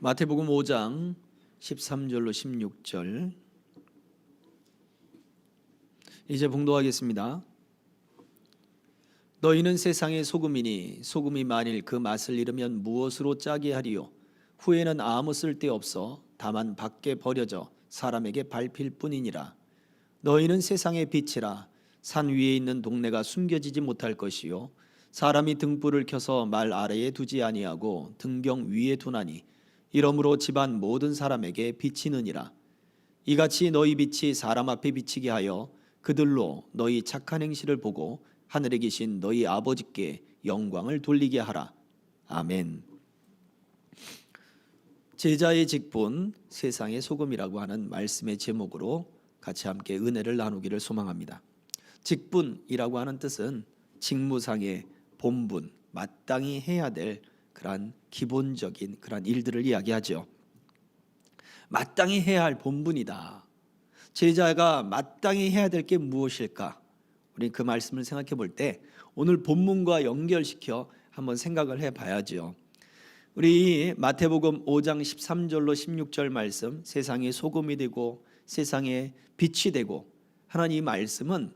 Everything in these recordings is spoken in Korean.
마태복음 5장 13절로 16절 이제 봉독하겠습니다. 너희는 세상의 소금이니 소금이 만일 그 맛을 잃으면 무엇으로 짜게 하리요? 후에는 아무 쓸데없어 다만 밖에 버려져 사람에게 밟힐 뿐이니라. 너희는 세상의 빛이라. 산 위에 있는 동네가 숨겨지지 못할 것이요 사람이 등불을 켜서 말 아래에 두지 아니하고 등경 위에 두나니 이러므로 집안 모든 사람에게 비치느니라. 이같이 너희 빛이 사람 앞에 비치게 하여 그들로 너희 착한 행실을 보고 하늘에 계신 너희 아버지께 영광을 돌리게 하라. 아멘. 제자의 직분, 세상의 소금이라고 하는 말씀의 제목으로 같이 함께 은혜를 나누기를 소망합니다. 직분이라고 하는 뜻은 직무상의 본분, 마땅히 해야 될 그러한 기본적인 그러한 일들을 이야기하죠. 마땅히 해야 할 본분이다. 제자가 마땅히 해야 될 게 무엇일까? 우리 그 말씀을 생각해 볼 때 오늘 본문과 연결시켜 한번 생각을 해봐야죠. 우리 마태복음 5장 13절로 16절 말씀, 세상의 소금이 되고 세상의 빛이 되고 하는 이 말씀은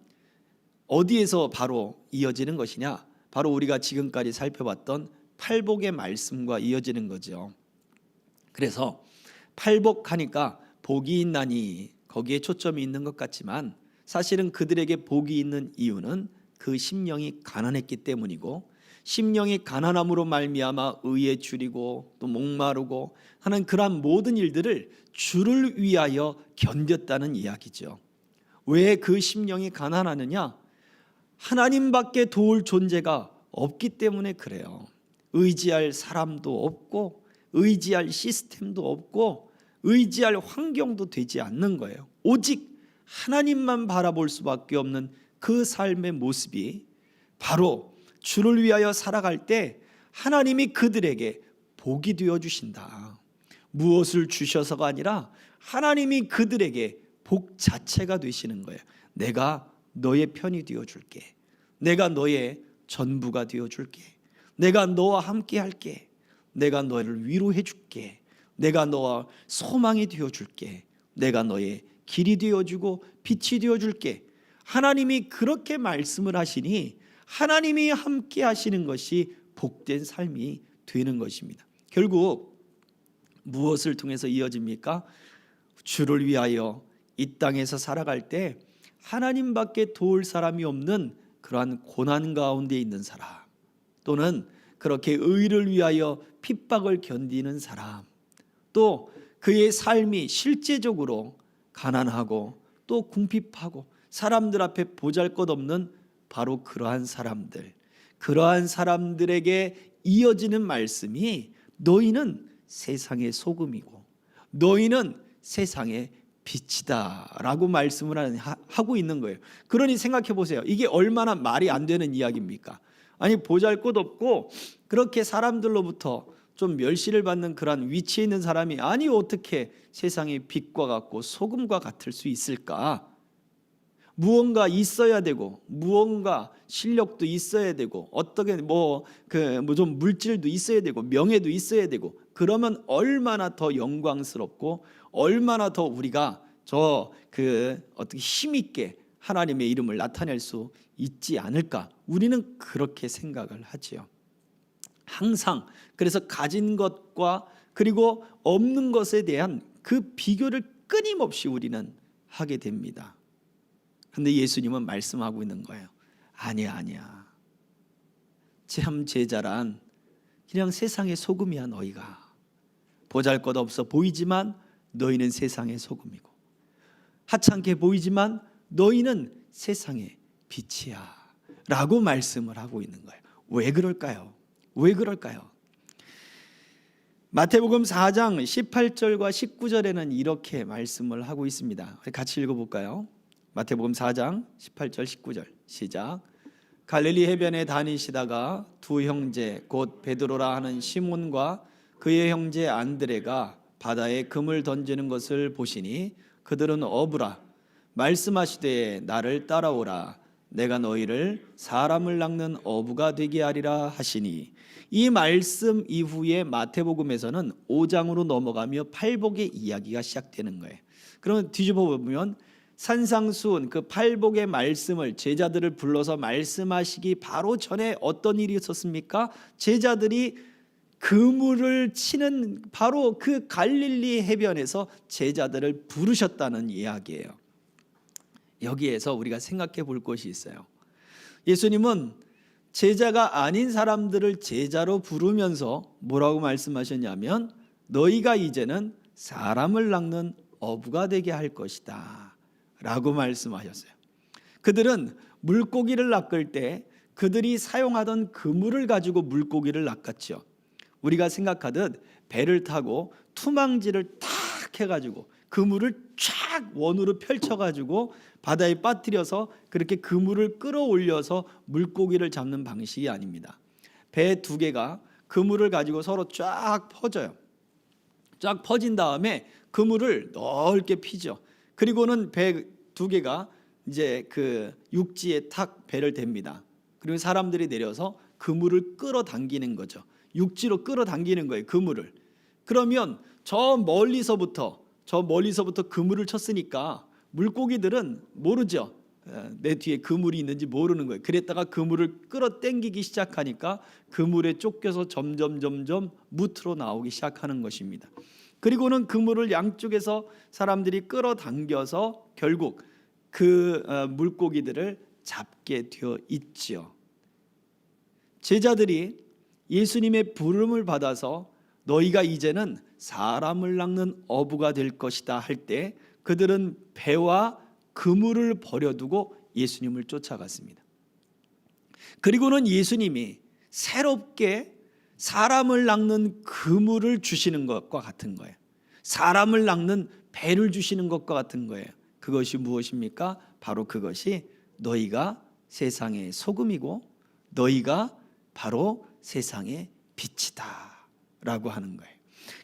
어디에서 바로 이어지는 것이냐? 바로 우리가 지금까지 살펴봤던 팔복의 말씀과 이어지는 거죠. 그래서 팔복하니까 복이 있나니 거기에 초점이 있는 것 같지만 사실은 그들에게 복이 있는 이유는 그 심령이 가난했기 때문이고, 심령이 가난함으로 말미암아 의에 줄이고 또 목마르고 하는 그러한 모든 일들을 주를 위하여 견뎠다는 이야기죠. 왜 그 심령이 가난하느냐? 하나님밖에 도울 존재가 없기 때문에 그래요. 의지할 사람도 없고 의지할 시스템도 없고 의지할 환경도 되지 않는 거예요. 오직 하나님만 바라볼 수밖에 없는 그 삶의 모습이 바로 주를 위하여 살아갈 때 하나님이 그들에게 복이 되어 주신다. 무엇을 주셔서가 아니라 하나님이 그들에게 복 자체가 되시는 거예요. 내가 너의 편이 되어 줄게. 내가 너의 전부가 되어 줄게. 내가 너와 함께 할게. 내가 너를 위로해 줄게. 내가 너와 소망이 되어 줄게. 내가 너의 길이 되어 주고 빛이 되어 줄게. 하나님이 그렇게 말씀을 하시니 하나님이 함께 하시는 것이 복된 삶이 되는 것입니다. 결국 무엇을 통해서 이어집니까? 주를 위하여 이 땅에서 살아갈 때 하나님밖에 도울 사람이 없는 그러한 고난 가운데 있는 사람, 또는 그렇게 의를 위하여 핍박을 견디는 사람, 또 그의 삶이 실제적으로 가난하고 또 궁핍하고 사람들 앞에 보잘것없는 바로 그러한 사람들, 그러한 사람들에게 이어지는 말씀이 너희는 세상의 소금이고 너희는 세상의 빛이다 라고 말씀을 하고 있는 거예요. 그러니 생각해 보세요. 이게 얼마나 말이 안 되는 이야기입니까? 아니, 보잘것없고 그렇게 사람들로부터 좀 멸시를 받는 그런 위치에 있는 사람이 아니 어떻게 세상의 빛과 같고 소금과 같을 수 있을까? 무언가 있어야 되고 무언가 실력도 있어야 되고 어떻게 좀 물질도 있어야 되고 명예도 있어야 되고, 그러면 얼마나 더 영광스럽고 얼마나 더 우리가 어떻게 힘있게 하나님의 이름을 나타낼 수 있지 않을까? 우리는 그렇게 생각을 하지요. 항상 그래서 가진 것과 그리고 없는 것에 대한 그 비교를 끊임없이 우리는 하게 됩니다. 그런데 예수님은 말씀하고 있는 거예요. 아니야. 참 제자란 그냥 세상의 소금이야. 너희가 보잘것없어 보이지만 너희는 세상의 소금이고, 하찮게 보이지만 너희는 세상의 빛이야 라고 말씀을 하고 있는 거예요. 왜 그럴까요? 마태복음 4장 18절과 19절에는 이렇게 말씀을 하고 있습니다. 같이 읽어볼까요? 마태복음 4장 18절 19절 시작. 갈릴리 해변에 다니시다가 두 형제 곧 베드로라 하는 시몬과 그의 형제 안드레가 바다에 금을 던지는 것을 보시니 그들은 어부라. 말씀하시되 나를 따라오라. 내가 너희를 사람을 낚는 어부가 되게 하리라 하시니, 이 말씀 이후에 마태복음에서는 5장으로 넘어가며 팔복의 이야기가 시작되는 거예요. 그러면 뒤집어 보면 산상수훈 그 팔복의 말씀을 제자들을 불러서 말씀하시기 바로 전에 어떤 일이 있었습니까? 제자들이 그물을 치는 바로 그 갈릴리 해변에서 제자들을 부르셨다는 이야기예요. 여기에서 우리가 생각해 볼 것이 있어요. 예수님은 제자가 아닌 사람들을 제자로 부르면서 뭐라고 말씀하셨냐면, 너희가 이제는 사람을 낚는 어부가 되게 할 것이다 라고 말씀하셨어요. 그들은 물고기를 낚을 때 그들이 사용하던 그물을 가지고 물고기를 낚았죠. 우리가 생각하듯 배를 타고 투망지를 탁 해가지고 그물을 쫙 원으로 펼쳐가지고 바다에 빠뜨려서 그렇게 그물을 끌어올려서 물고기를 잡는 방식이 아닙니다. 배 두 개가 그물을 가지고 서로 쫙 퍼져요. 쫙 퍼진 다음에 그물을 넓게 피죠. 그리고는 배 두 개가 이제 그 육지에 탁 배를 댑니다. 그리고 사람들이 내려서 그물을 끌어당기는 거죠. 육지로 끌어당기는 거예요, 그물을. 그러면 저 멀리서부터 그물을 쳤으니까 물고기들은 모르죠. 내 뒤에 그물이 있는지 모르는 거예요. 그랬다가 그물을 끌어당기기 시작하니까 그물에 쫓겨서 점점 무트로 나오기 시작하는 것입니다. 그리고는 그물을 양쪽에서 사람들이 끌어당겨서 결국 그 물고기들을 잡게 되어 있지요. 제자들이 예수님의 부름을 받아서 너희가 이제는 사람을 낚는 어부가 될 것이다 할 때 그들은 배와 그물을 버려두고 예수님을 쫓아갔습니다. 그리고는 예수님이 새롭게 사람을 낚는 그물을 주시는 것과 같은 거예요. 사람을 낚는 배를 주시는 것과 같은 거예요. 그것이 무엇입니까? 바로 그것이 너희가 세상의 소금이고 너희가 바로 세상의 빛이다 라고 하는 거예요.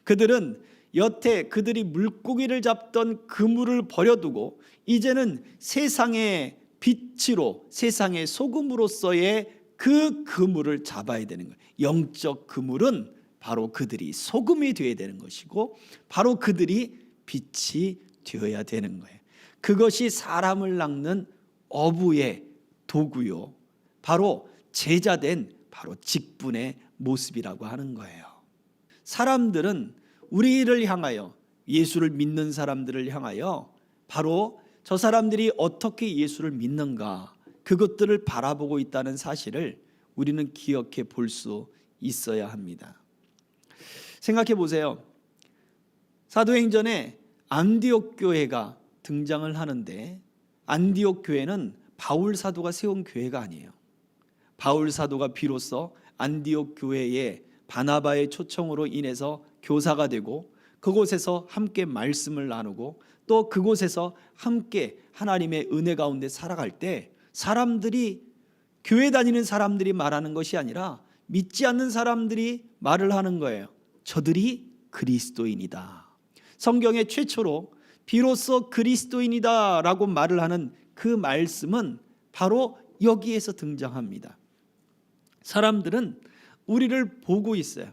그들은 여태 그들이 물고기를 잡던 그물을 버려두고 이제는 세상의 빛으로, 세상의 소금으로서의 그 그물을 잡아야 되는 거예요. 영적 그물은 바로 그들이 소금이 되어야 되는 것이고 바로 그들이 빛이 되어야 되는 거예요. 그것이 사람을 낚는 어부의 도구요, 바로 제자된 바로 직분의 모습이라고 하는 거예요. 사람들은 우리를 향하여, 예수를 믿는 사람들을 향하여 바로 저 사람들이 어떻게 예수를 믿는가, 그것들을 바라보고 있다는 사실을 우리는 기억해 볼 수 있어야 합니다. 생각해 보세요. 사도행전에 안디옥 교회가 등장을 하는데, 안디옥 교회는 바울 사도가 세운 교회가 아니에요. 바울 사도가 비로소 안디옥 교회에 바나바의 초청으로 인해서 교사가 되고 그곳에서 함께 말씀을 나누고 또 그곳에서 함께 하나님의 은혜 가운데 살아갈 때 사람들이, 교회 다니는 사람들이 말하는 것이 아니라 믿지 않는 사람들이 말을 하는 거예요. 저들이 그리스도인이다. 성경의 최초로 비로소 그리스도인이다 라고 말을 하는 그 말씀은 바로 여기에서 등장합니다. 사람들은 우리를 보고 있어요.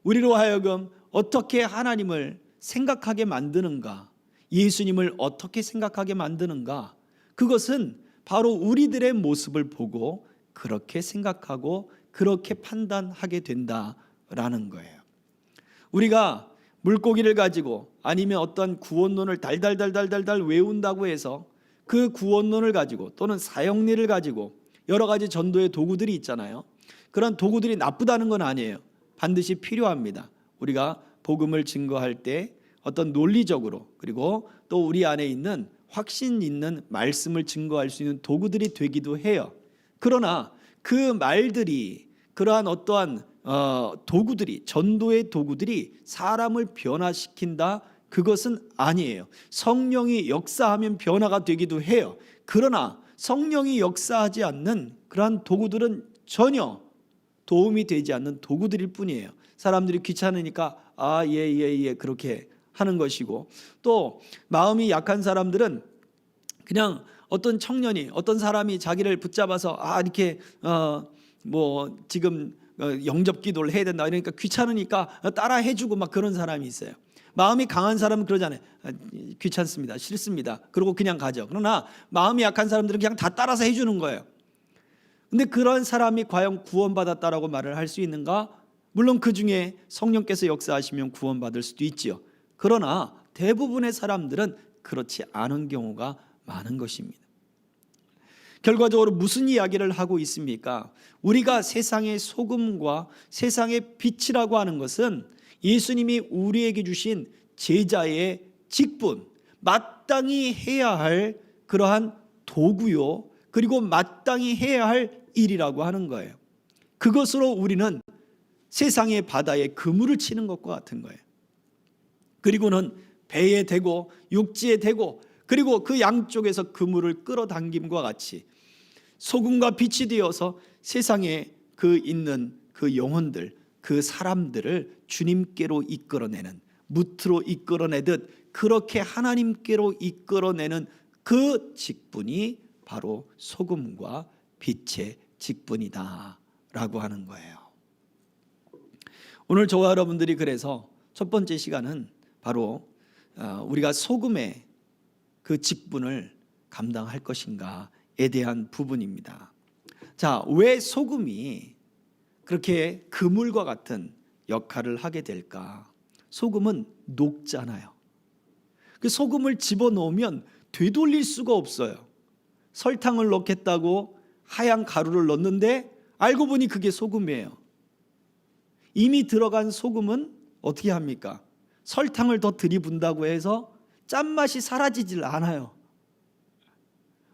우리로 하여금 어떻게 하나님을 생각하게 만드는가, 예수님을 어떻게 생각하게 만드는가, 그것은 바로 우리들의 모습을 보고 그렇게 생각하고 그렇게 판단하게 된다라는 거예요. 우리가 물고기를 가지고 아니면 어떤 구원론을 달달달달달달 외운다고 해서 그 구원론을 가지고 또는 사형리를 가지고 여러 가지 전도의 도구들이 있잖아요. 그런 도구들이 나쁘다는 건 아니에요. 반드시 필요합니다. 우리가 복음을 증거할 때 어떤 논리적으로, 그리고 또 우리 안에 있는 확신 있는 말씀을 증거할 수 있는 도구들이 되기도 해요. 그러나 그 말들이, 그러한 어떠한 도구들이, 전도의 도구들이 사람을 변화시킨다, 그것은 아니에요. 성령이 역사하면 변화가 되기도 해요. 그러나 성령이 역사하지 않는 그러한 도구들은 전혀 도움이 되지 않는 도구들일 뿐이에요. 사람들이 귀찮으니까 예 그렇게 하는 것이고, 또 마음이 약한 사람들은 그냥 어떤 청년이, 어떤 사람이 자기를 붙잡아서 이렇게 뭐 지금 영접 기도를 해야 된다, 그러니까 귀찮으니까 따라 해주고 막 그런 사람이 있어요. 마음이 강한 사람은 그러잖아요. 귀찮습니다, 싫습니다, 그러고 그냥 가죠. 그러나 마음이 약한 사람들은 그냥 다 따라서 해주는 거예요. 근데 그런 사람이 과연 구원받았다라고 말을 할 수 있는가? 물론 그 중에 성령께서 역사하시면 구원받을 수도 있지요. 그러나 대부분의 사람들은 그렇지 않은 경우가 많은 것입니다. 결과적으로 무슨 이야기를 하고 있습니까? 우리가 세상의 소금과 세상의 빛이라고 하는 것은 예수님이 우리에게 주신 제자의 직분, 마땅히 해야 할 그러한 도구요, 그리고 마땅히 해야 할 일이라고 하는 거예요. 그것으로 우리는 세상의 바다에 그물을 치는 것과 같은 거예요. 그리고는 배에 대고 육지에 대고, 그리고 그 양쪽에서 그물을 끌어당김과 같이 소금과 빛이 되어서 세상에 그 있는 그 영혼들, 그 사람들을 주님께로 이끌어내는, 무트로 이끌어내듯 그렇게 하나님께로 이끌어내는 그 직분이 바로 소금과 빛의 직분이다 라고 하는 거예요. 오늘 저와 여러분들이 그래서 첫 번째 시간은 바로 우리가 소금의 그 직분을 감당할 것인가에 대한 부분입니다. 자, 왜 소금이 그렇게 그물과 같은 역할을 하게 될까? 소금은 녹잖아요. 그 소금을 집어넣으면 되돌릴 수가 없어요. 설탕을 넣겠다고 하얀 가루를 넣는데 알고 보니 그게 소금이에요. 이미 들어간 소금은 어떻게 합니까? 설탕을 더 들이분다고 해서 짠맛이 사라지질 않아요.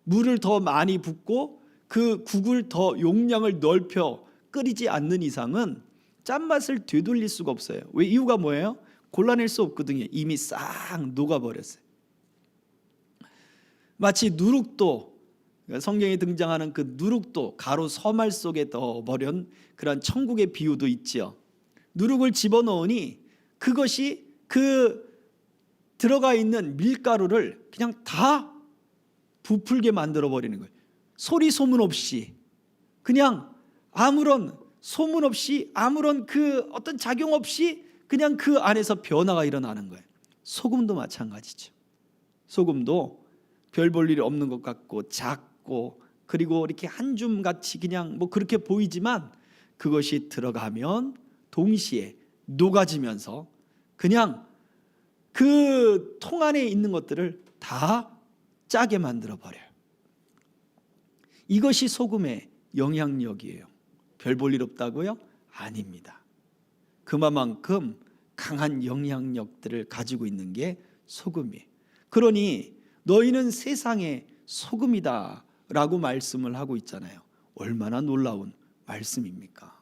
물을 더 많이 붓고 그 국을 더 용량을 넓혀 끓이지 않는 이상은 짠맛을 되돌릴 수가 없어요. 왜? 이유가 뭐예요? 골라낼 수 없거든요. 이미 싹 녹아버렸어요. 마치 누룩도, 성경에 등장하는 그 누룩도 가루 서말 속에 넣어버린 그런 천국의 비유도 있지요. 누룩을 집어넣으니 그것이 그 들어가 있는 밀가루를 그냥 다 부풀게 만들어버리는 거예요. 소리 소문 없이, 그냥 아무런 소문 없이, 아무런 그 어떤 작용 없이 그냥 그 안에서 변화가 일어나는 거예요. 소금도 마찬가지죠. 소금도 별 볼 일이 없는 것 같고 작고, 그리고 이렇게 한 줌같이 그냥 뭐 그렇게 보이지만 그것이 들어가면 동시에 녹아지면서 그냥 그 통 안에 있는 것들을 다 짜게 만들어 버려요. 이것이 소금의 영향력이에요. 별 볼 일 없다고요? 아닙니다. 그만큼 강한 영향력들을 가지고 있는 게 소금이에요. 그러니 너희는 세상의 소금이다 라고 말씀을 하고 있잖아요. 얼마나 놀라운 말씀입니까?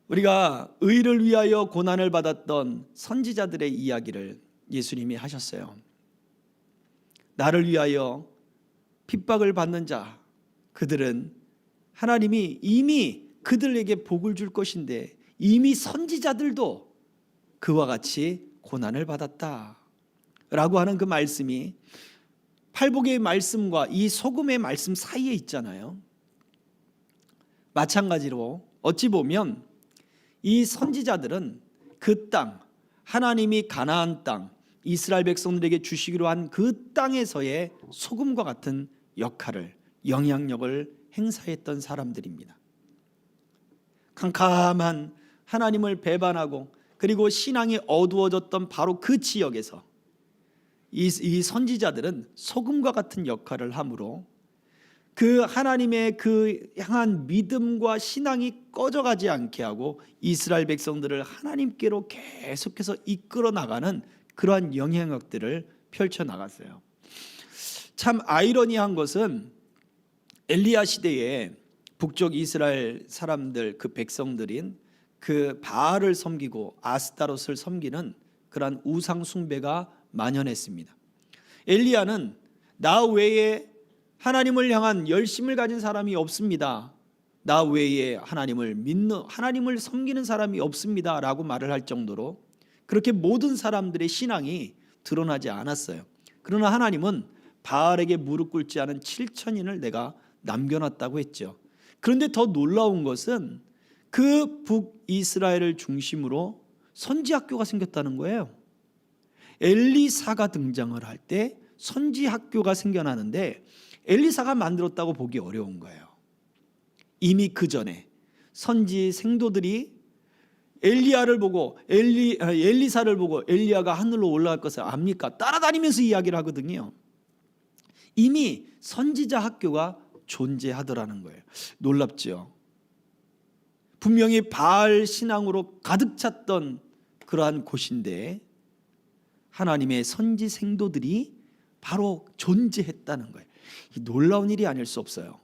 우리가 의를 위하여 고난을 받았던 선지자들의 이야기를 예수님이 하셨어요. 나를 위하여 핍박을 받는 자, 그들은 하나님이 이미 그들에게 복을 줄 것인데 이미 선지자들도 그와 같이 고난을 받았다 라고 하는 그 말씀이 팔복의 말씀과 이 소금의 말씀 사이에 있잖아요. 마찬가지로 어찌 보면 이 선지자들은 그 땅, 하나님이 가나안 땅, 이스라엘 백성들에게 주시기로 한 그 땅에서의 소금과 같은 역할을, 영향력을 행사했던 사람들입니다. 캄캄한 하나님을 배반하고 그리고 신앙이 어두워졌던 바로 그 지역에서 이 선지자들은 소금과 같은 역할을 하므로 그 하나님의 그 향한 믿음과 신앙이 꺼져가지 않게 하고 이스라엘 백성들을 하나님께로 계속해서 이끌어 나가는 그러한 영향력들을 펼쳐 나갔어요. 참 아이러니한 것은 엘리야 시대에 북쪽 이스라엘 사람들, 그 백성들인 그 바알을 섬기고 아스타롯을 섬기는 그러한 우상 숭배가 만연했습니다. 엘리야는 나 외에 하나님을 향한 열심을 가진 사람이 없습니다. 나 외에 하나님을 믿는, 하나님을 섬기는 사람이 없습니다 라고 말을 할 정도로 그렇게 모든 사람들의 신앙이 드러나지 않았어요. 그러나 하나님은 바알에게 무릎 꿇지 않은 7천인을 내가 남겨놨다고 했죠. 그런데 더 놀라운 것은 그 북이스라엘을 중심으로 선지학교가 생겼다는 거예요. 엘리사가 등장을 할 때 선지학교가 생겨나는데 엘리사가 만들었다고 보기 어려운 거예요. 이미 그 전에 선지 생도들이 엘리야를 보고 엘리사를 보고 엘리야가 하늘로 올라갈 것을 압니까? 따라다니면서 이야기를 하거든요. 이미 선지자 학교가 존재하더라는 거예요. 놀랍죠. 분명히 바알 신앙으로 가득 찼던 그러한 곳인데 하나님의 선지 생도들이 바로 존재했다는 거예요. 이 놀라운 일이 아닐 수 없어요.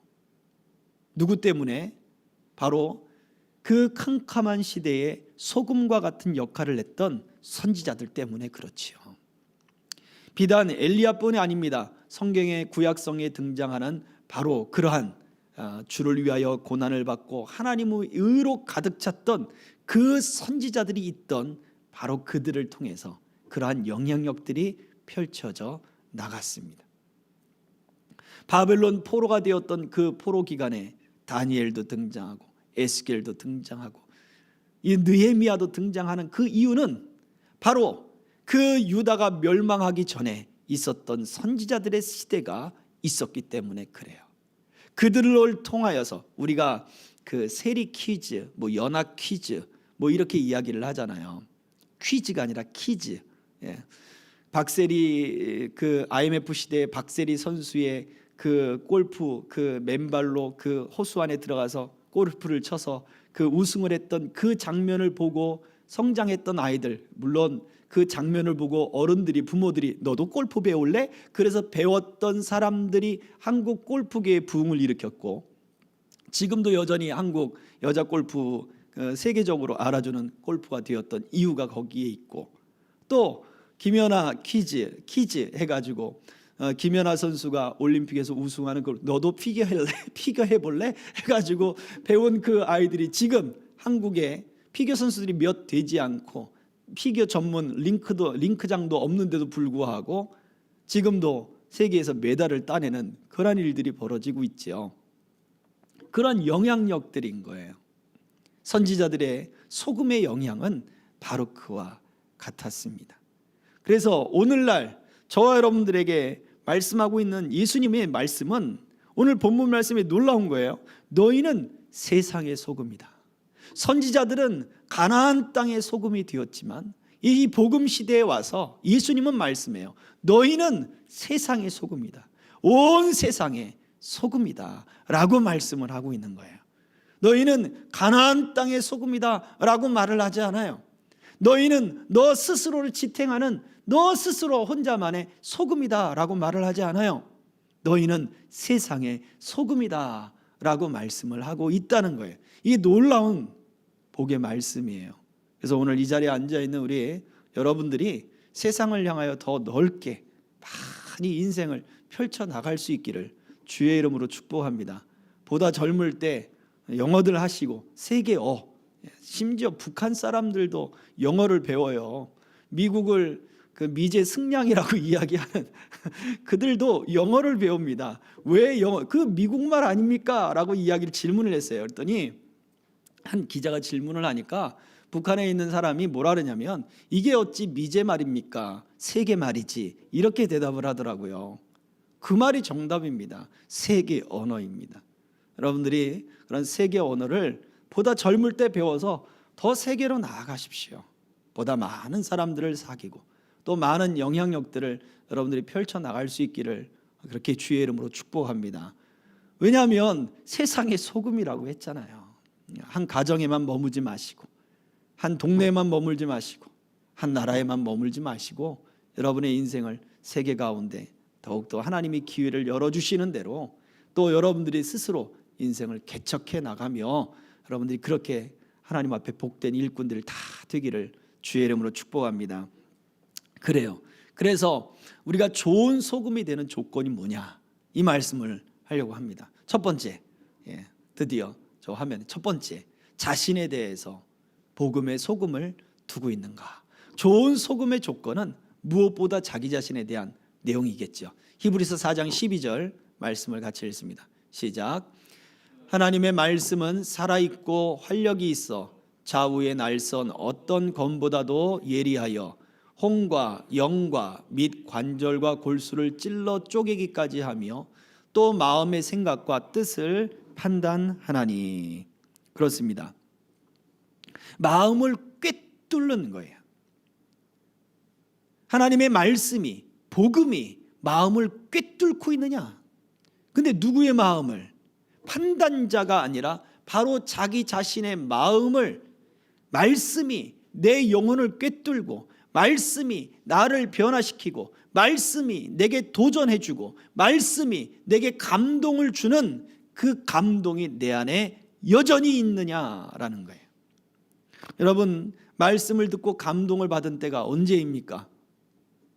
누구 때문에? 바로 그 캄캄한 시대에 소금과 같은 역할을 했던 선지자들 때문에 그렇지요. 비단 엘리야뿐이 아닙니다. 성경의 구약성에 등장하는 바로 그러한 주를 위하여 고난을 받고 하나님의 의로 가득 찼던 그 선지자들이 있던 바로 그들을 통해서 그러한 영향력들이 펼쳐져 나갔습니다. 바벨론 포로가 되었던 그 포로 기간에 다니엘도 등장하고 에스겔도 등장하고 이 느헤미야도 등장하는 그 이유는 바로 그 유다가 멸망하기 전에 있었던 선지자들의 시대가 있었기 때문에 그래요. 그들을 통하여서 우리가 그 세리 퀴즈, 연합 퀴즈 이렇게 이야기를 하잖아요. 퀴즈가 아니라 키즈. 박세리 그 IMF 시대의 박세리 선수의 그 골프 그 맨발로 그 호수 안에 들어가서 골프를 쳐서 그 우승을 했던 그 장면을 보고 성장했던 아이들, 물론 그 장면을 보고 어른들이 부모들이 너도 골프 배울래? 그래서 배웠던 사람들이 한국 골프계의 부흥을 일으켰고 지금도 여전히 한국 여자 골프 세계적으로 알아주는 골프가 되었던 이유가 거기에 있고 또 김연아 퀴즈 해가지고 김연아 선수가 올림픽에서 우승하는 걸 너도 피겨 해볼래? 해가지고 배운 그 아이들이 지금 한국에 피겨 선수들이 몇 되지 않고 피겨 전문 링크장도 없는데도 불구하고 지금도 세계에서 메달을 따내는 그런 일들이 벌어지고 있죠. 그런 영향력들인 거예요. 선지자들의 소금의 영향은 바로 그와 같았습니다. 그래서 오늘날 저와 여러분들에게 말씀하고 있는 예수님의 말씀은 오늘 본문 말씀이 놀라운 거예요. 너희는 세상의 소금이다. 선지자들은 가나안 땅의 소금이 되었지만 이 복음 시대에 와서 예수님은 말씀해요. 너희는 세상의 소금이다. 온 세상의 소금이다 라고 말씀을 하고 있는 거예요. 너희는 가나안 땅의 소금이다 라고 말을 하지 않아요. 너희는 너 스스로를 지탱하는 너 스스로 혼자만의 소금이다 라고 말을 하지 않아요. 너희는 세상의 소금이다 라고 말씀을 하고 있다는 거예요. 이게 놀라운 복의 말씀이에요. 그래서 오늘 이 자리에 앉아있는 우리 여러분들이 세상을 향하여 더 넓게 많이 인생을 펼쳐나갈 수 있기를 주의 이름으로 축복합니다. 보다 젊을 때 영어들 하시고 세계어, 심지어 북한 사람들도 영어를 배워요. 미국을 그 미제 승냥이라고 이야기하는 그들도 영어를 배웁니다. 왜 영어? 그 미국말 아닙니까? 라고 이야기를 질문을 했어요. 그랬더니 한 기자가 질문을 하니까 북한에 있는 사람이 뭐라 그러냐면 이게 어찌 미제 말입니까? 세계 말이지. 이렇게 대답을 하더라고요. 그 말이 정답입니다. 세계 언어입니다. 여러분들이 그런 세계 언어를 보다 젊을 때 배워서 더 세계로 나아가십시오. 보다 많은 사람들을 사귀고 또 많은 영향력들을 여러분들이 펼쳐나갈 수 있기를 그렇게 주의 이름으로 축복합니다. 왜냐하면 세상의 소금이라고 했잖아요. 한 가정에만 머무지 마시고 한 동네에만 머물지 마시고 한 나라에만 머물지 마시고 여러분의 인생을 세계 가운데 더욱더 하나님이 기회를 열어주시는 대로 또 여러분들이 스스로 인생을 개척해 나가며 여러분들이 그렇게 하나님 앞에 복된 일꾼들 다 되기를 주의 이름으로 축복합니다. 그래요. 그래서 우리가 좋은 소금이 되는 조건이 뭐냐 이 말씀을 하려고 합니다. 첫 번째, 드디어 저 화면에 첫 번째, 자신에 대해서 복음의 소금을 두고 있는가. 좋은 소금의 조건은 무엇보다 자기 자신에 대한 내용이겠죠. 히브리서 4장 12절 말씀을 같이 읽습니다. 시작. 하나님의 말씀은 살아있고 활력이 있어 좌우에 날선 어떤 검보다도 예리하여 혼과 영과 및 관절과 골수를 찔러 쪼개기까지 하며 또 마음의 생각과 뜻을 판단하나니. 그렇습니다. 마음을 꿰뚫는 거예요. 하나님의 말씀이, 복음이 마음을 꿰뚫고 있느냐? 근데 누구의 마음을? 판단자가 아니라 바로 자기 자신의 마음을 말씀이 내 영혼을 꿰뚫고, 말씀이 나를 변화시키고, 말씀이 내게 도전해주고, 말씀이 내게 감동을 주는 그 감동이 내 안에 여전히 있느냐라는 거예요. 여러분, 말씀을 듣고 감동을 받은 때가 언제입니까?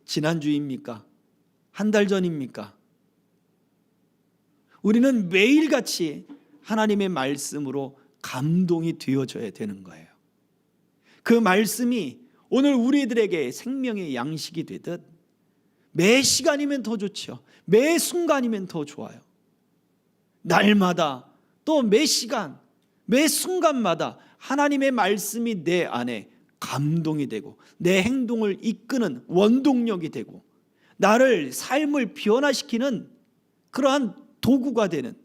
지난주입니까? 한 달 전입니까? 우리는 매일같이 하나님의 말씀으로 감동이 되어져야 되는 거예요. 그 말씀이 오늘 우리들에게 생명의 양식이 되듯 매 시간이면 더 좋죠. 매 순간이면 더 좋아요. 날마다 또 매 시간, 매 순간마다 하나님의 말씀이 내 안에 감동이 되고 내 행동을 이끄는 원동력이 되고 나를 삶을 변화시키는 그러한 도구가 되는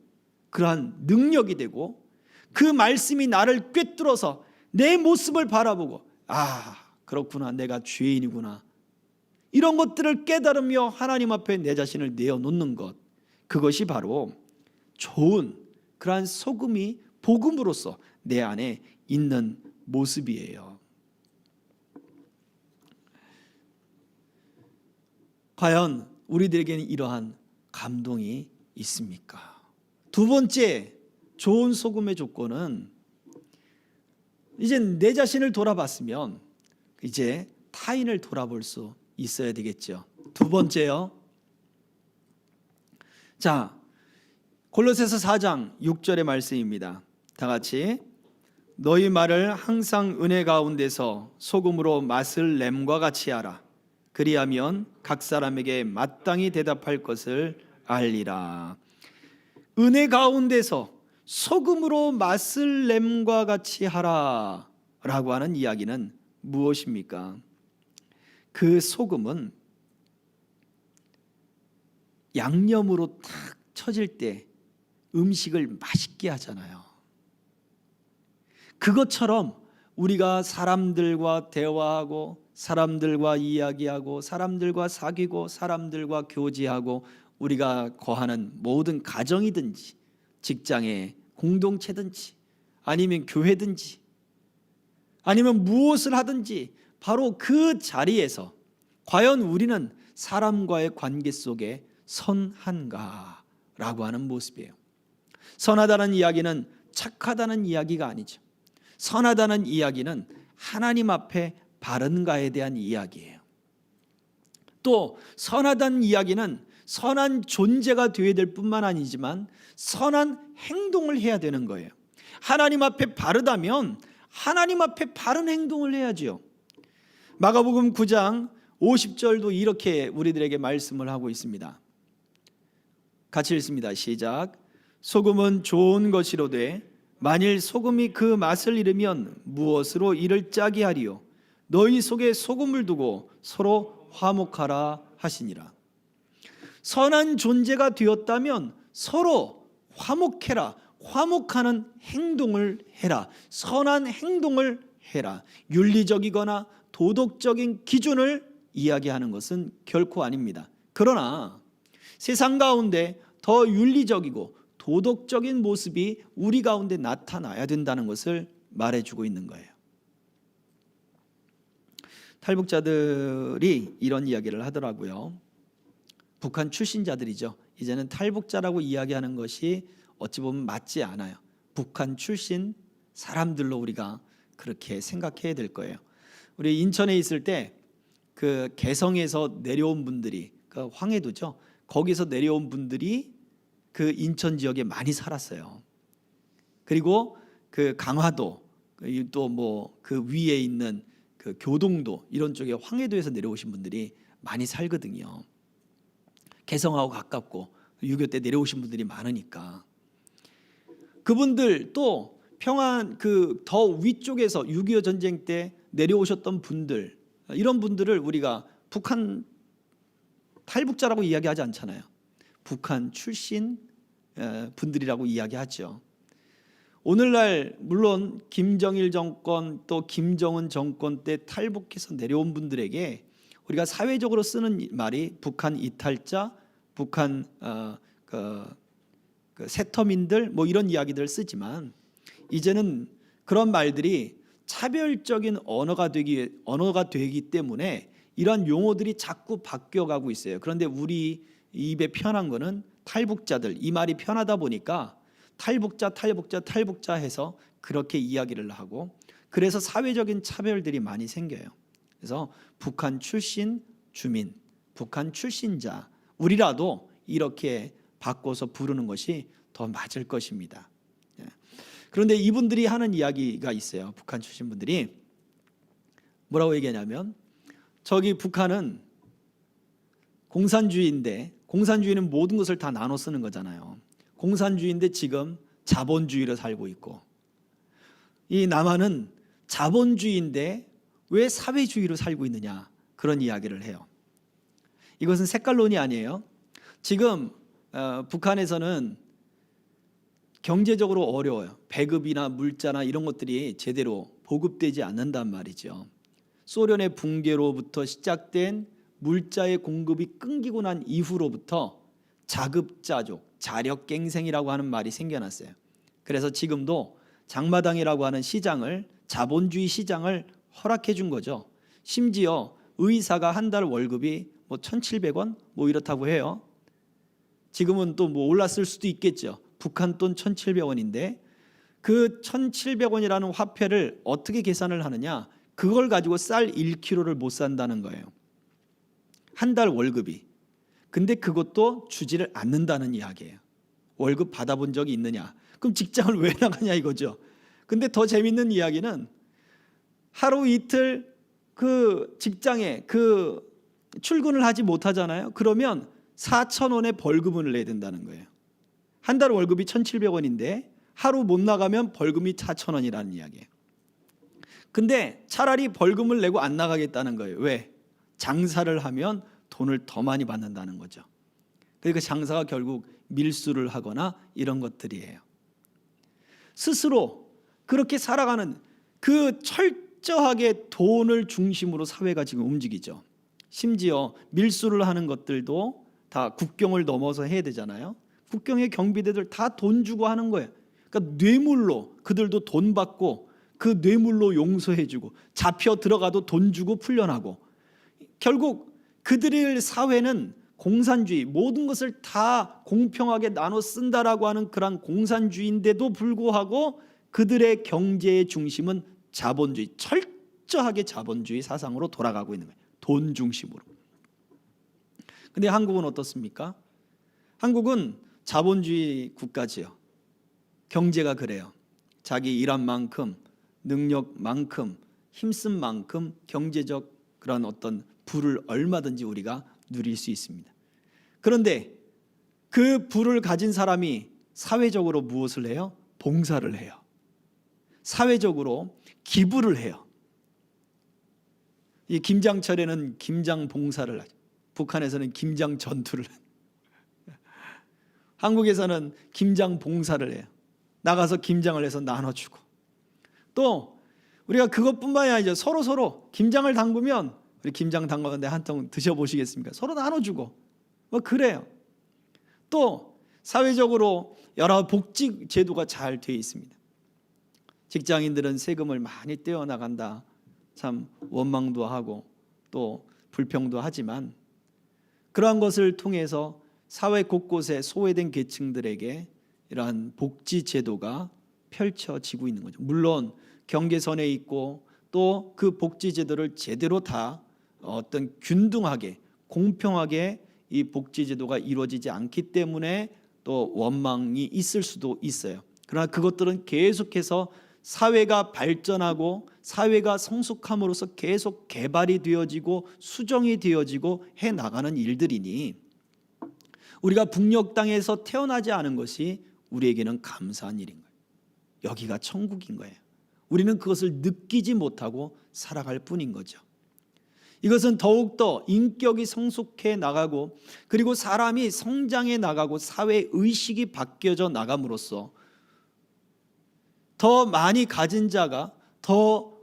그러한 능력이 되고, 그 말씀이 나를 꿰뚫어서 내 모습을 바라보고, 아, 그렇구나, 내가 죄인이구나, 이런 것들을 깨달으며 하나님 앞에 내 자신을 내어놓는 것, 그것이 바로 좋은 그러한 소금이 복음으로서 내 안에 있는 모습이에요. 과연 우리들에게는 이러한 감동이 있습니까? 두 번째 좋은 소금의 조건은, 이제 내 자신을 돌아봤으면 이제 타인을 돌아볼 수 있어야 되겠죠. 두 번째요. 자, 골로새서 4장 6절의 말씀입니다. 다 같이. 너희 말을 항상 은혜 가운데서 소금으로 맛을 램과 같이 하라. 그리하면 각 사람에게 마땅히 대답할 것을 알리라. 은혜 가운데서 소금으로 맛을 램과 같이 하라 라고 하는 이야기는 무엇입니까? 그 소금은 양념으로 탁 쳐질 때 음식을 맛있게 하잖아요. 그것처럼 우리가 사람들과 대화하고, 사람들과 이야기하고, 사람들과 사귀고, 사람들과 교제하고, 우리가 거하는 모든 가정이든지 직장의 공동체든지 아니면 교회든지 아니면 무엇을 하든지 바로 그 자리에서 과연 우리는 사람과의 관계 속에 선한가라고 하는 모습이에요. 선하다는 이야기는 착하다는 이야기가 아니죠. 선하다는 이야기는 하나님 앞에 바른가에 대한 이야기예요. 또 선하다는 이야기는 선한 존재가 되어야 될 뿐만 아니지만 선한 행동을 해야 되는 거예요. 하나님 앞에 바르다면 하나님 앞에 바른 행동을 해야지요. 마가복음 9장 50절도 이렇게 우리들에게 말씀을 하고 있습니다. 같이 읽습니다. 시작. 소금은 좋은 것이로되 만일 소금이 그 맛을 잃으면 무엇으로 이를 짜게 하리요? 너희 속에 소금을 두고 서로 화목하라 하시니라. 선한 존재가 되었다면 서로 화목해라. 화목하는 행동을 해라. 선한 행동을 해라. 윤리적이거나 도덕적인 기준을 이야기하는 것은 결코 아닙니다. 그러나 세상 가운데 더 윤리적이고 도덕적인 모습이 우리 가운데 나타나야 된다는 것을 말해주고 있는 거예요. 탈북자들이 이런 이야기를 하더라고요. 북한 출신자들이죠. 이제는 탈북자라고 이야기하는 것이 어찌 보면 맞지 않아요. 북한 출신 사람들로 우리가 그렇게 생각해야 될 거예요. 우리 인천에 있을 때 그 개성에서 내려온 분들이, 그 황해도죠, 거기서 내려온 분들이 그 인천 지역에 많이 살았어요. 그리고 그 강화도, 또 뭐 그 위에 있는 그 교동도, 이런 쪽에 황해도에서 내려오신 분들이 많이 살거든요. 개성하고 가깝고 6.25 때 내려오신 분들이 많으니까. 그분들 또 평안 더 위쪽에서 6.25 전쟁 때 내려오셨던 분들, 이런 분들을 우리가 북한 탈북자라고 이야기하지 않잖아요. 북한 출신 분들이라고 이야기하죠. 오늘날 물론 김정일 정권 또 김정은 정권 때 탈북해서 내려온 분들에게 우리가 사회적으로 쓰는 말이 북한 이탈자, 북한 세터민들 뭐 이런 이야기들을 쓰지만, 이제는 그런 말들이 차별적인 언어가 되기 때문에 이러한 용어들이 자꾸 바뀌어가고 있어요. 그런데 우리 입에 편한 거는 탈북자들, 이 말이 편하다 보니까 탈북자 해서 그렇게 이야기를 하고, 그래서 사회적인 차별들이 많이 생겨요. 그래서 북한 출신 주민, 북한 출신자, 우리라도 이렇게 바꿔서 부르는 것이 더 맞을 것입니다. 그런데 이분들이 하는 이야기가 있어요. 북한 출신 분들이 뭐라고 얘기하냐면, 저기 북한은 공산주의인데, 공산주의는 모든 것을 다 나눠 쓰는 거잖아요. 공산주의인데 지금 자본주의로 살고 있고, 이 남한은 자본주의인데 왜 사회주의로 살고 있느냐, 그런 이야기를 해요. 이것은 색깔론이 아니에요. 지금 북한에서는 경제적으로 어려워요. 배급이나 물자나 이런 것들이 제대로 보급되지 않는단 말이죠. 소련의 붕괴로부터 시작된 물자의 공급이 끊기고 난 이후로부터 자급자족, 자력갱생이라고 하는 말이 생겨났어요. 그래서 지금도 장마당이라고 하는 시장을, 자본주의 시장을 허락해 준 거죠. 심지어 의사가 한 달 월급이 1,700원 뭐 이렇다고 해요. 지금은 또 뭐 올랐을 수도 있겠죠. 북한 돈 1,700원인데 그 1,700원이라는 화폐를 어떻게 계산을 하느냐, 그걸 가지고 쌀 1kg를 못 산다는 거예요. 한 달 월급이. 근데 그것도 주지를 않는다는 이야기예요. 월급 받아본 적이 있느냐? 그럼 직장을 왜 나가냐 이거죠. 근데 더 재밌는 이야기는 하루 이틀 그 직장에 출근을 하지 못하잖아요. 그러면 4,000원의 벌금을 내야 된다는 거예요. 한 달 월급이 1,700원인데 하루 못 나가면 벌금이 4,000원이라는 이야기예요. 근데 차라리 벌금을 내고 안 나가겠다는 거예요. 왜? 장사를 하면 돈을 더 많이 받는다는 거죠. 그러니까 장사가 결국 밀수를 하거나 이런 것들이에요. 스스로 그렇게 살아가는, 그 철저하게 돈을 중심으로 사회가 지금 움직이죠. 심지어 밀수를 하는 것들도 다 국경을 넘어서 해야 되잖아요. 국경의 경비대들 다 돈 주고 하는 거예요. 그러니까 뇌물로 그들도 돈 받고 그 뇌물로 용서해주고, 잡혀 들어가도 돈 주고 풀려나고, 결국 그들의 사회는 공산주의, 모든 것을 다 공평하게 나눠 쓴다라고 하는 그런 공산주의인데도 불구하고 그들의 경제의 중심은 자본주의, 철저하게 자본주의 사상으로 돌아가고 있는 거예요. 돈 중심으로. 근데 한국은 어떻습니까? 한국은 자본주의 국가지요. 경제가 그래요. 자기 일한 만큼, 능력만큼, 힘쓴 만큼 경제적 그런 어떤 부를 얼마든지 우리가 누릴 수 있습니다. 그런데 그 부를 가진 사람이 사회적으로 무엇을 해요? 봉사를 해요. 사회적으로 기부를 해요. 이 김장철에는 김장 봉사를 하죠. 북한에서는 김장 전투를 해요. 한국에서는 김장 봉사를 해요. 나가서 김장을 해서 나눠주고, 또 우리가 그것뿐만이 아니죠. 서로 김장을 담그면, 우리 김장 담그는데 한 통 드셔보시겠습니까? 서로 나눠주고 뭐 그래요. 또 사회적으로 여러 복지 제도가 잘 되어 있습니다. 직장인들은 세금을 많이 떼어 나간다, 참 원망도 하고 또 불평도 하지만, 그러한 것을 통해서 사회 곳곳에 소외된 계층들에게 이러한 복지 제도가 펼쳐지고 있는 거죠. 물론 경계선에 있고 또 그 복지 제도를 제대로 다 어떤 균등하게 공평하게 이 복지 제도가 이루어지지 않기 때문에 또 원망이 있을 수도 있어요. 그러나 그것들은 계속해서 사회가 발전하고 사회가 성숙함으로써 계속 개발이 되어지고 수정이 되어지고 해 나가는 일들이니 우리가 북녘 땅에서 태어나지 않은 것이 우리에게는 감사한 일인 거예요. 여기가 천국인 거예요. 우리는 그것을 느끼지 못하고 살아갈 뿐인 거죠. 이것은 더욱더 인격이 성숙해 나가고 그리고 사람이 성장해 나가고 사회 의식이 바뀌어져 나감으로써 더 많이 가진 자가 더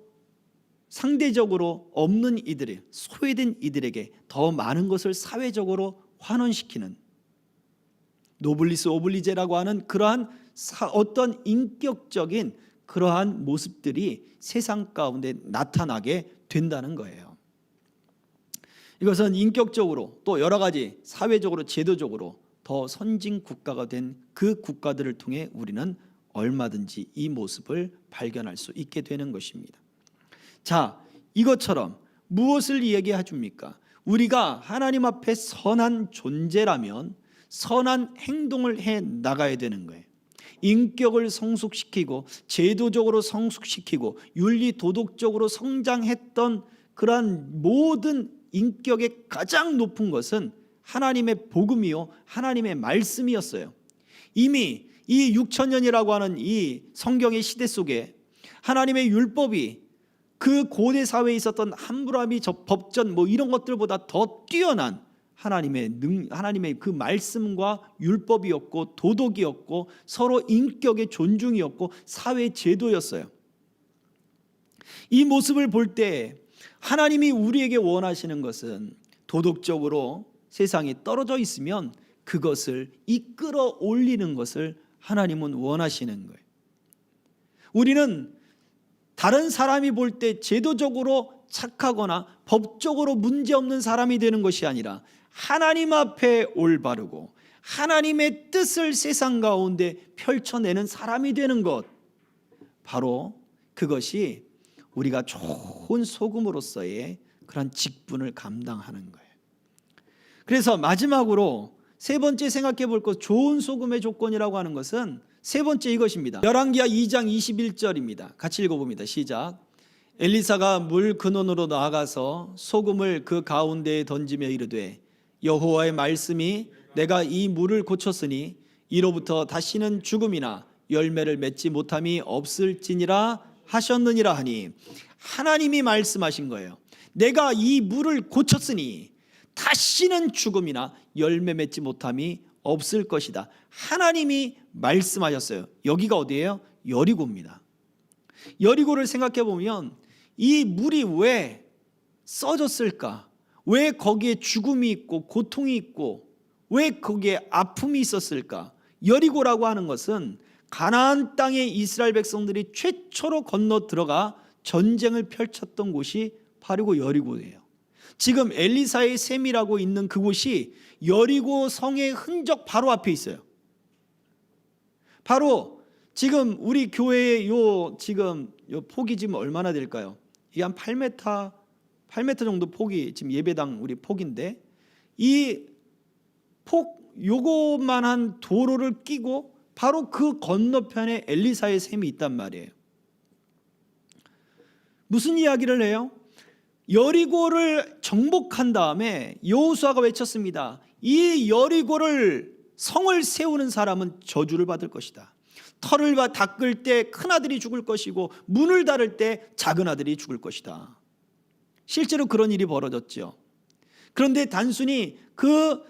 상대적으로 없는 이들에 소외된 이들에게 더 많은 것을 사회적으로 환원시키는 노블리스 오블리제라고 하는 그러한 어떤 인격적인 그러한 모습들이 세상 가운데 나타나게 된다는 거예요. 이것은 인격적으로 또 여러 가지 사회적으로 제도적으로 더 선진 국가가 된 그 국가들을 통해 우리는 얼마든지 이 모습을 발견할 수 있게 되는 것입니다. 자, 이것처럼 무엇을 이야기해 줍니까? 우리가 하나님 앞에 선한 존재라면 선한 행동을 해 나가야 되는 거예요. 인격을 성숙시키고 제도적으로 성숙시키고 윤리 도덕적으로 성장했던 그러한 모든 인격의 가장 높은 것은 하나님의 복음이요 하나님의 말씀이었어요. 이미 이 6,000년이라고 하는 이 성경의 시대 속에 하나님의 율법이 그 고대 사회에 있었던 함부라비 법전 이런 것들보다 더 뛰어난 하나님의 그 말씀과 율법이었고 도덕이었고 서로 인격의 존중이었고 사회 제도였어요. 이 모습을 볼 때 하나님이 우리에게 원하시는 것은 도덕적으로 세상이 떨어져 있으면 그것을 이끌어 올리는 것을 하나님은 원하시는 거예요. 우리는 다른 사람이 볼 때 제도적으로 착하거나 법적으로 문제없는 사람이 되는 것이 아니라 하나님 앞에 올바르고 하나님의 뜻을 세상 가운데 펼쳐내는 사람이 되는 것, 바로 그것이 우리가 좋은 소금으로서의 그런 직분을 감당하는 거예요. 그래서 마지막으로 세 번째 생각해 볼 것, 좋은 소금의 조건이라고 하는 것은 세 번째 이것입니다. 열왕기하 2장 21절입니다. 같이 읽어봅니다. 시작. 엘리사가 물 근원으로 나아가서 소금을 그 가운데에 던지며 이르되 여호와의 말씀이 내가 이 물을 고쳤으니 이로부터 다시는 죽음이나 열매를 맺지 못함이 없을지니라 하셨느니라 하니, 하나님이 말씀하신 거예요. 내가 이 물을 고쳤으니 다시는 죽음이나 열매 맺지 못함이 없을 것이다. 하나님이 말씀하셨어요. 여기가 어디예요? 여리고입니다. 여리고를 생각해 보면 이 물이 왜 써졌을까? 왜 거기에 죽음이 있고 고통이 있고 왜 거기에 아픔이 있었을까? 여리고라고 하는 것은 가나안 땅에 이스라엘 백성들이 최초로 건너 들어가 전쟁을 펼쳤던 곳이 바로 여리고예요. 지금 엘리사의 셈이라고 있는 그곳이 여리고 성의 흔적 바로 앞에 있어요. 바로 지금 우리 교회의 지금 폭이 지금 얼마나 될까요? 이게 한 8m 정도 폭이 지금 예배당 우리 폭인데, 이 폭 요것만한 도로를 끼고 바로 그 건너편에 엘리사의 셈이 있단 말이에요. 무슨 이야기를 해요? 여리고를 정복한 다음에 여호수아가 외쳤습니다. 이 여리고를 성을 세우는 사람은 저주를 받을 것이다. 터를 닦을 때 큰아들이 죽을 것이고 문을 닫을 때 작은아들이 죽을 것이다. 실제로 그런 일이 벌어졌죠. 그런데 단순히 그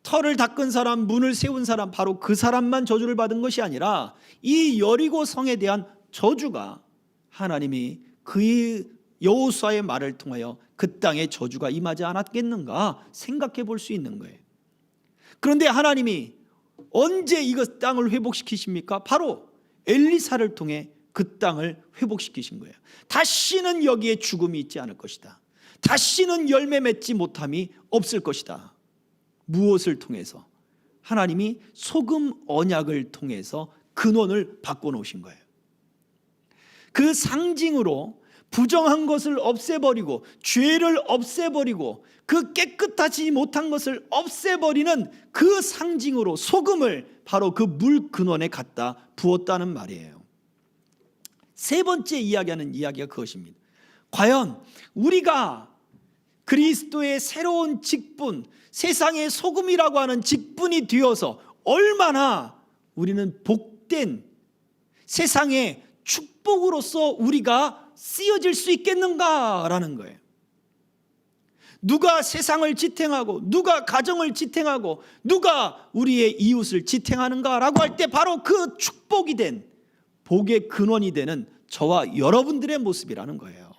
터를 닦은 사람, 문을 세운 사람, 바로 그 사람만 저주를 받은 것이 아니라 이 여리고 성에 대한 저주가 하나님이 그 여호수아의 말을 통하여 그 땅에 저주가 임하지 않았겠는가 생각해 볼 수 있는 거예요. 그런데 하나님이 언제 이것 땅을 회복시키십니까? 바로 엘리사를 통해 그 땅을 회복시키신 거예요. 다시는 여기에 죽음이 있지 않을 것이다. 다시는 열매 맺지 못함이 없을 것이다. 무엇을 통해서? 하나님이 소금 언약을 통해서 근원을 바꿔놓으신 거예요. 그 상징으로 부정한 것을 없애버리고 죄를 없애버리고 그 깨끗하지 못한 것을 없애버리는 그 상징으로 소금을 바로 그 물 근원에 갖다 부었다는 말이에요. 세 번째 이야기하는 이야기가 그것입니다. 과연 우리가 그리스도의 새로운 직분, 세상의 소금이라고 하는 직분이 되어서 얼마나 우리는 복된 세상의 축복으로서 우리가 쓰여질 수 있겠는가라는 거예요. 누가 세상을 지탱하고 누가 가정을 지탱하고 누가 우리의 이웃을 지탱하는가라고 할 때 바로 그 축복이 된 복의 근원이 되는 저와 여러분들의 모습이라는 거예요.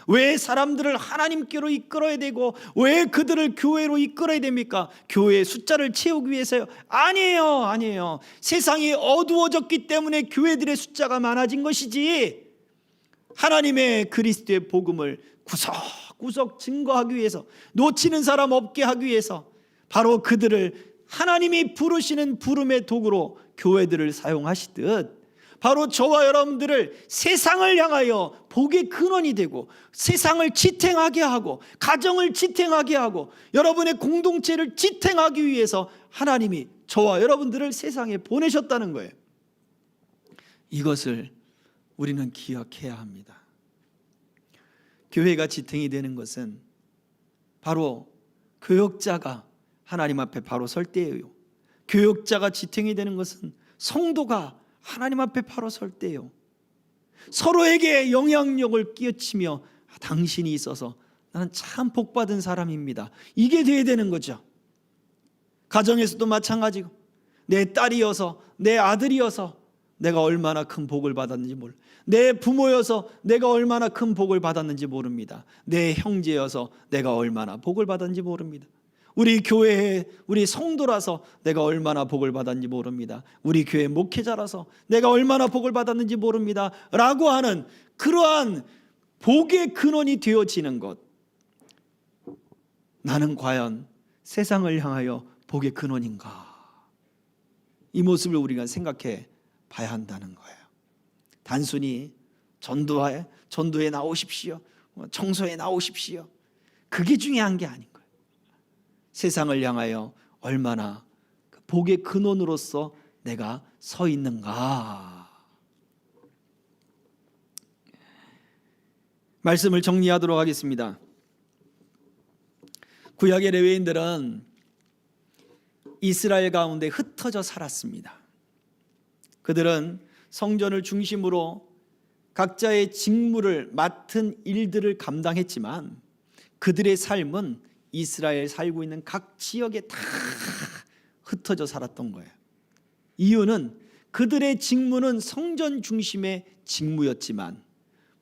왜 사람들을 하나님께로 이끌어야 되고 왜 그들을 교회로 이끌어야 됩니까? 교회의 숫자를 채우기 위해서요? 아니에요. 세상이 어두워졌기 때문에 교회들의 숫자가 많아진 것이지, 하나님의 그리스도의 복음을 구석구석 증거하기 위해서, 놓치는 사람 없게 하기 위해서 바로 그들을 하나님이 부르시는 부름의 도구로 교회들을 사용하시듯 바로 저와 여러분들을 세상을 향하여 복의 근원이 되고 세상을 지탱하게 하고 가정을 지탱하게 하고 여러분의 공동체를 지탱하기 위해서 하나님이 저와 여러분들을 세상에 보내셨다는 거예요. 이것을 우리는 기억해야 합니다. 교회가 지탱이 되는 것은 바로 교역자가 하나님 앞에 바로 설 때예요. 교역자가 지탱이 되는 것은 성도가 하나님 앞에 바로 설 때예요. 서로에게 영향력을 끼치며 당신이 있어서 나는 참 복받은 사람입니다, 이게 돼야 되는 거죠. 가정에서도 마찬가지고 내 딸이어서 내 아들이어서 내가 얼마나 큰 복을 받았는지 몰라. 내 부모여서 내가 얼마나 큰 복을 받았는지 모릅니다. 내 형제여서 내가 얼마나 복을 받았는지 모릅니다. 우리 교회에 우리 성도라서 내가 얼마나 복을 받았는지 모릅니다. 우리 교회 목회자라서 내가 얼마나 복을 받았는지 모릅니다 라고 하는 그러한 복의 근원이 되어지는 것, 나는 과연 세상을 향하여 복의 근원인가? 이 모습을 우리가 생각해 봐야 한다는 거예요. 단순히 전도에 나오십시오, 청소에 나오십시오, 그게 중요한 게 아닌 거예요. 세상을 향하여 얼마나 복의 근원으로서 내가 서 있는가. 말씀을 정리하도록 하겠습니다. 구약의 레위인들은 이스라엘 가운데 흩어져 살았습니다. 그들은 성전을 중심으로 각자의 직무를 맡은 일들을 감당했지만 그들의 삶은 이스라엘 살고 있는 각 지역에 다 흩어져 살았던 거예요. 이유는 그들의 직무는 성전 중심의 직무였지만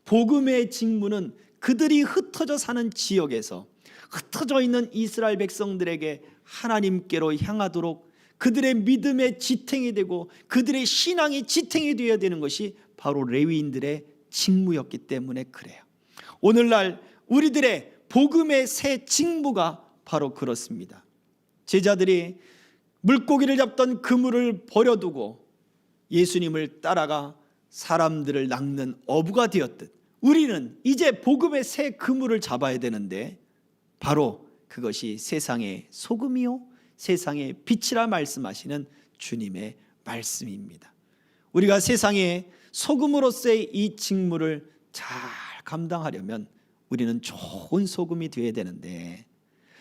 복음의 직무는 그들이 흩어져 사는 지역에서 흩어져 있는 이스라엘 백성들에게 하나님께로 향하도록 그들의 믿음의 지탱이 되고 그들의 신앙이 지탱이 되어야 되는 것이 바로 레위인들의 직무였기 때문에 그래요. 오늘날 우리들의 복음의 새 직무가 바로 그렇습니다. 제자들이 물고기를 잡던 그물을 버려두고 예수님을 따라가 사람들을 낚는 어부가 되었듯 우리는 이제 복음의 새 그물을 잡아야 되는데 바로 그것이 세상의 소금이요 세상의 빛이라 말씀하시는 주님의 말씀입니다. 우리가 세상의 소금으로서의 이 직무를 잘 감당하려면 우리는 좋은 소금이 되어야 되는데,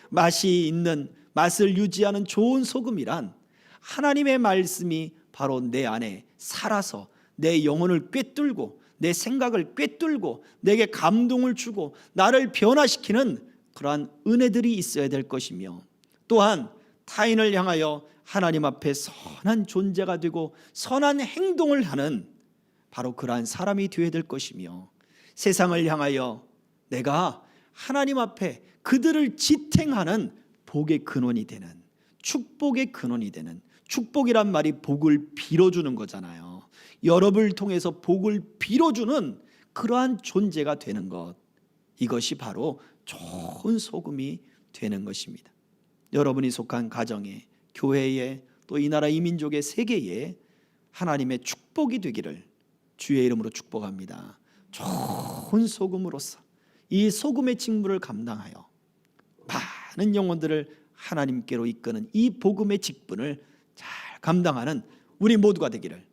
맛이 있는, 맛을 유지하는 좋은 소금이란 하나님의 말씀이 바로 내 안에 살아서 내 영혼을 꿰뚫고 내 생각을 꿰뚫고 내게 감동을 주고 나를 변화시키는 그러한 은혜들이 있어야 될 것이며, 또한 타인을 향하여 하나님 앞에 선한 존재가 되고 선한 행동을 하는 바로 그러한 사람이 되어야 될 것이며, 세상을 향하여 내가 하나님 앞에 그들을 지탱하는 복의 근원이 되는, 축복의 근원이 되는, 축복이란 말이 복을 빌어주는 거잖아요. 여러분을 통해서 복을 빌어주는 그러한 존재가 되는 것, 이것이 바로 좋은 소금이 되는 것입니다. 여러분이 속한 가정에, 교회에, 또 이 나라 이 민족의 세계에 하나님의 축복이 되기를 주의 이름으로 축복합니다. 좋은 소금으로서 이 소금의 직무를 감당하여 많은 영혼들을 하나님께로 이끄는 이 복음의 직분을 잘 감당하는 우리 모두가 되기를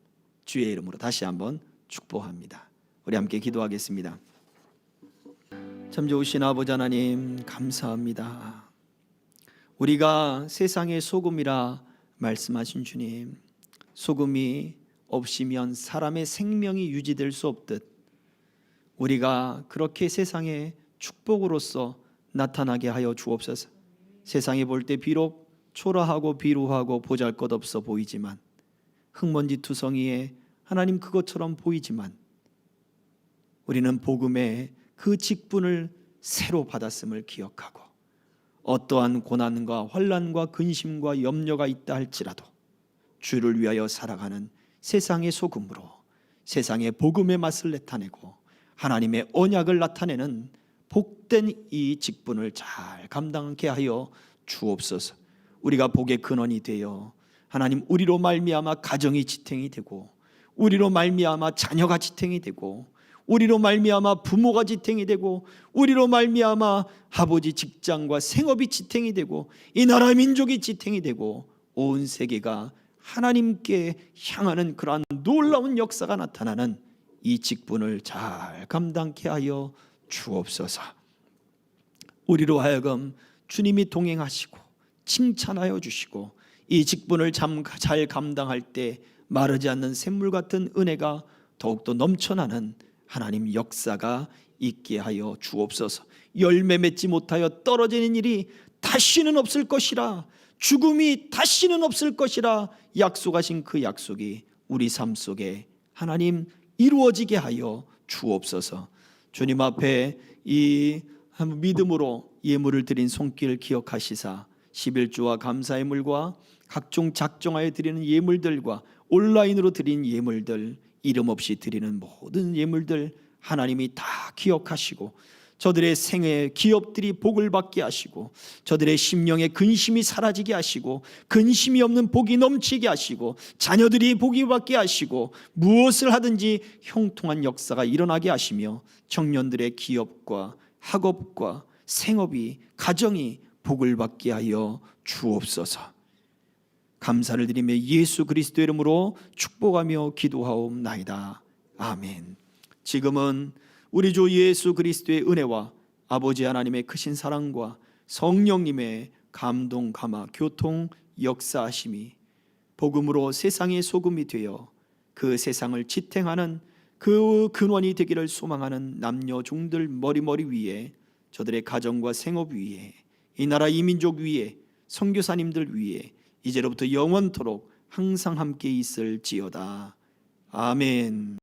주의 이름으로 다시 한번 축복합니다. 우리 함께 기도하겠습니다. 참 좋으신 아버지 하나님, 감사합니다. 우리가 세상의 소금이라 말씀하신 주님, 소금이 없이면 사람의 생명이 유지될 수 없듯 우리가 그렇게 세상에 축복으로서 나타나게 하여 주옵소서. 세상에 볼 때 비록 초라하고 비루하고 보잘것없어 보이지만, 흙먼지 투성이에 하나님 그것처럼 보이지만, 우리는 복음의 그 직분을 새로 받았음을 기억하고, 어떠한 고난과 환난과 근심과 염려가 있다 할지라도 주를 위하여 살아가는 세상의 소금으로 세상의 복음의 맛을 나타내고 하나님의 언약을 나타내는 복된 이 직분을 잘 감당하게 하여 주옵소서. 우리가 복의 근원이 되어 하나님, 우리로 말미암아 가정이 지탱이 되고, 우리로 말미암아 자녀가 지탱이 되고, 우리로 말미암아 부모가 지탱이 되고, 우리로 말미암아 아버지 직장과 생업이 지탱이 되고, 이 나라 민족이 지탱이 되고, 온 세계가 하나님께 향하는 그러한 놀라운 역사가 나타나는 이 직분을 잘 감당케 하여 주옵소서. 우리로 하여금 주님이 동행하시고 칭찬하여 주시고, 이 직분을 잘 감당할 때 마르지 않는 샘물 같은 은혜가 더욱더 넘쳐나는 하나님 역사가 있게 하여 주옵소서. 열매 맺지 못하여 떨어지는 일이 다시는 없을 것이라, 죽음이 다시는 없을 것이라 약속하신 그 약속이 우리 삶 속에 하나님 이루어지게 하여 주옵소서. 주님 앞에 이 믿음으로 예물을 드린 손길 기억하시사 11조와 감사의 물과 각종 작정하여 드리는 예물들과 온라인으로 드린 예물들, 이름 없이 드리는 모든 예물들 하나님이 다 기억하시고, 저들의 생애 기업들이 복을 받게 하시고, 저들의 심령의 근심이 사라지게 하시고, 근심이 없는 복이 넘치게 하시고, 자녀들이 복이 받게 하시고, 무엇을 하든지 형통한 역사가 일어나게 하시며, 청년들의 기업과 학업과 생업이, 가정이 복을 받게 하여 주옵소서. 감사를 드리며 예수 그리스도의 이름으로 축복하며 기도하옵나이다. 아멘. 지금은 우리 주 예수 그리스도의 은혜와 아버지 하나님의 크신 사랑과 성령님의 감동, 감화, 교통, 역사하심이 복음으로 세상의 소금이 되어 그 세상을 지탱하는 그 근원이 되기를 소망하는 남녀 종들 머리 위에, 저들의 가정과 생업 위에, 이 나라 이민족 위에, 선교사님들 위에 이제로부터 영원토록 항상 함께 있을지어다. 아멘.